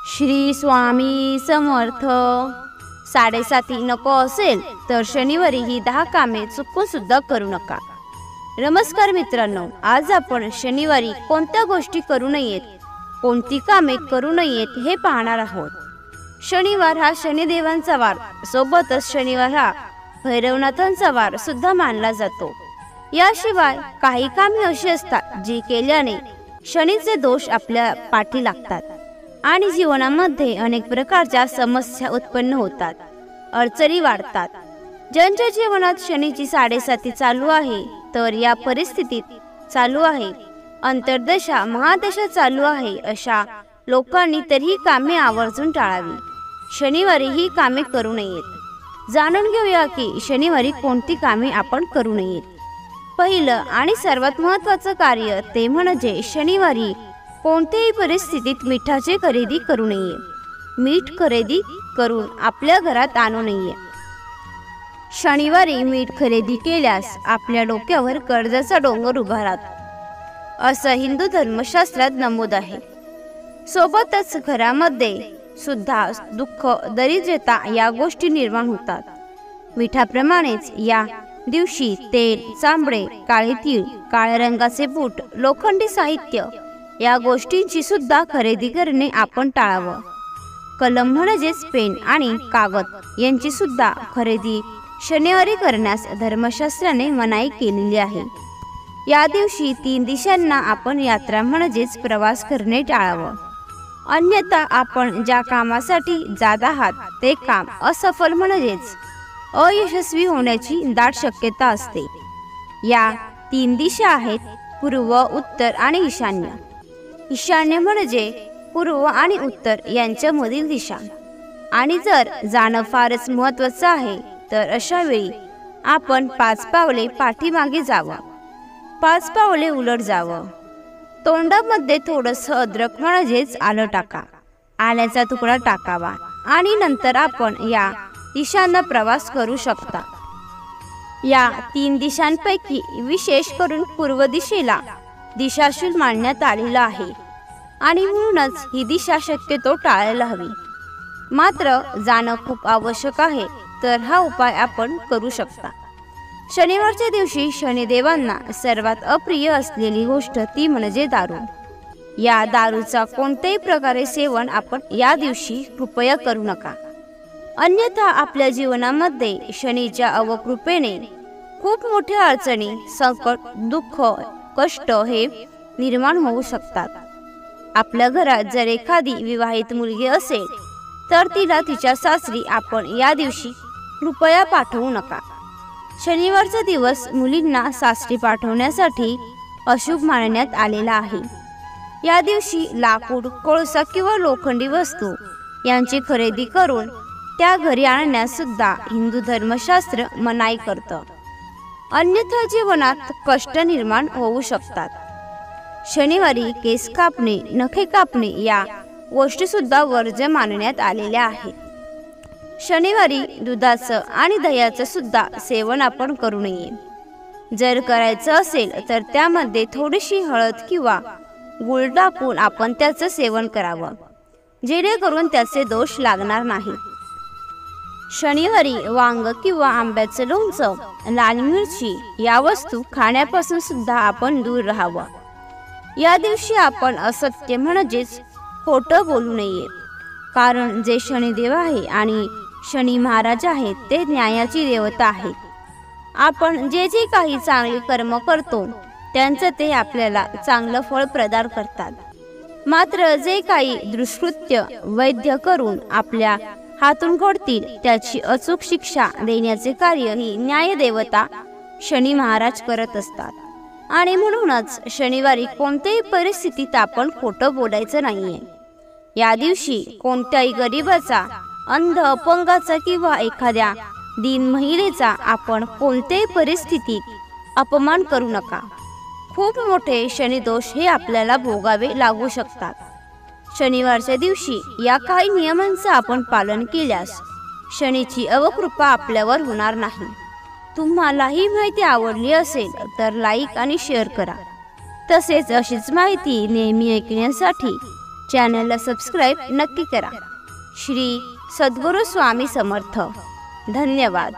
श्री स्वामी समर्थ। 7:30 नको असेल तर शनिवारी ही 10 कामे चुकून सुद्धा करू नका। नमस्कार मित्रांनो, आज आपण शनिवारी कोणत्या गोष्टी करू नयेत, कोणती कामे करू नयेत हे पाहणार आहोत। शनिवार हा शनिदेवांचा वार, सोबतच शनिवार हा भैरवनाथांचा वार सुद्धा मानला जातो। याशिवाय काही कामे अशी असतात जी केल्याने शनीचे दोष आपल्या पाठी लागतात आणि जीवनामध्ये अनेक प्रकारच्या समस्या उत्पन्न होतात, अडचणी वाढतात। ज्यांच्या जीवनात शनीची 7:30 चालू आहे, तर या परिस्थितीत चालू आहे, अंतर्दशा महादशा चालू आहे, अशा लोकांनी तरीही कामे आवर्जून टाळावी। शनिवारी ही कामे करू नयेत। जाणून घेऊया की शनिवारी कोणती कामे आपण करू नयेत। पहिलं आणि सर्वात महत्त्वाचं कार्य ते म्हणजे शनिवारी कोणत्याही परिस्थितीत मिठाची खरेदी करू नये। मीठ खरेदी करून आपल्या घरात आणू नये। शनिवारी मीठ खरेदी केल्यास आपल्या डोक्यावर कर्जाचा डोंगर उभा राहतो, असं हिंदू धर्मशास्त्रात नमूद आहे। सोबतच घरामध्ये सुद्धा दुःख, दरिद्रता या गोष्टी निर्माण होतात। मिठाप्रमाणेच या दिवशी तेल, चांबडे, काळे तीळ, काळ्या रंगाचे बूट, लोखंडी साहित्य या गोष्टींची सुद्धा खरेदी करणे आपण टाळावं। कलम म्हणजेच पेन आणि कागद यांची सुद्धा खरेदी शनिवारी करण्यास धर्मशास्त्राने मनाई केलेली आहे। या दिवशी 3 दिशांना आपण यात्रा म्हणजेच प्रवास करणे टाळावं, अन्यथा आपण ज्या कामासाठी जात आहात ते काम असफल म्हणजेच अयशस्वी होण्याची दाट शक्यता असते। या 3 दिशा आहेत पूर्व, उत्तर आणि ईशान्य। ईशान्य म्हणजे पूर्व आणि उत्तर यांच्यामधील दिशा, आणि जर जाणं फारच महत्त्वाचं आहे तर अशा वेळी आपण 5 पावले पाठीमागे जावं, 5 पावले उलट जावं। तोंडामध्ये थोडंसं अद्रक म्हणजेच आलं टाका, आल्याचा तुकडा टाकावा आणि नंतर आपण या दिशांना प्रवास करू शकता। या 3 दिशांपैकी विशेष करून पूर्व दिशेला दिशाशूल मानण्यात आलेला आहे आणि म्हणूनच ही दिशा शक्यतो टाळायला हवी। मात्र जाणं खूप आवश्यक आहे तर हा उपाय आपण करू शकता। शनिवारच्या दिवशी शनिदेवांना सर्वात अप्रिय असलेली गोष्ट ती म्हणजे दारू। या दारूचा कोणत्याही प्रकारे सेवन आपण या दिवशी कृपया करू नका, अन्यथा आपल्या जीवनामध्ये शनीच्या अवकृपेने खूप मोठ्या अडचणी, संकट, दुःख, कष्ट हे निर्माण होऊ शकतात। आपल्या घरात जर एखादी विवाहित मुलगी असेल तर तिला तिच्या सासरी आपण या दिवशी कृपया पाठवू नका। शनिवारचा दिवस मुलींना सासरी पाठवण्यासाठी अशुभ मानण्यात आलेला आहे। या दिवशी लाकूड, कोळसा किंवा लोखंडी वस्तू यांची खरेदी करून त्या घरी आणण्यास सुद्धा हिंदू धर्मशास्त्र मनाई करतं, अन्यथा जीवनात कष्ट निर्माण होऊ शकतात। शनिवारी केस कापणे, नखे कापणे या गोष्टी सुद्धा वर्ज्य मानण्यात आलेल्या आहेत। शनिवारी दुधाचं आणि दह्याचं सुद्धा सेवन आपण करू नये। जर करायचं असेल तर त्यामध्ये थोडीशी हळद किंवा गूळ टाकून आपण त्याचं सेवन करावं, जेणेकरून त्याचे दोष लागणार नाहीत। शनिवारी वांग किंवा आंब्याचं लोणचं, लाल मिरची या वस्तू खाण्यापासून सुद्धा आपण दूर राहावं। या दिवशी आपण असत्य म्हणजेच खोटं बोलू नये, कारण जे शनिदेव आहे आणि शनी महाराज आहेत ते न्यायाची देवता आहेत। आपण जे जे काही चांगले कर्म करतो त्यांचं ते आपल्याला चांगलं फळ प्रदान करतात। मात्र जे काही दुष्कृत्य वैद्य करून आपल्या हातून घडतील त्याची अचूक शिक्षा देण्याचे कार्य ही न्यायदेवता शनी महाराज करत असतात। आणि म्हणूनच शनिवारी कोणत्याही परिस्थितीत आपण खोटं बोलायचं नाहीये। या दिवशी कोणत्याही गरीबाचा, अंध, अपंगाचा किंवा एखाद्या दीन महिलेचा आपण कोणत्याही परिस्थितीत अपमान करू नका। खूप मोठे शनिदोष हे आपल्याला भोगावे लागू शकतात। शनिवारच्या दिवशी या काही नियमांचं आपण पालन केल्यास शनीची अवकृपा आपल्यावर होणार नाही। तुम्हाला ही माहिती आवडली असेल तर लाईक आणि शेअर करा। तसेच अशीच माहिती नेहमी ऐकण्यासाठी चॅनलला सबस्क्राईब नक्की करा. श्री सद्गुरू स्वामी समर्थ. धन्यवाद.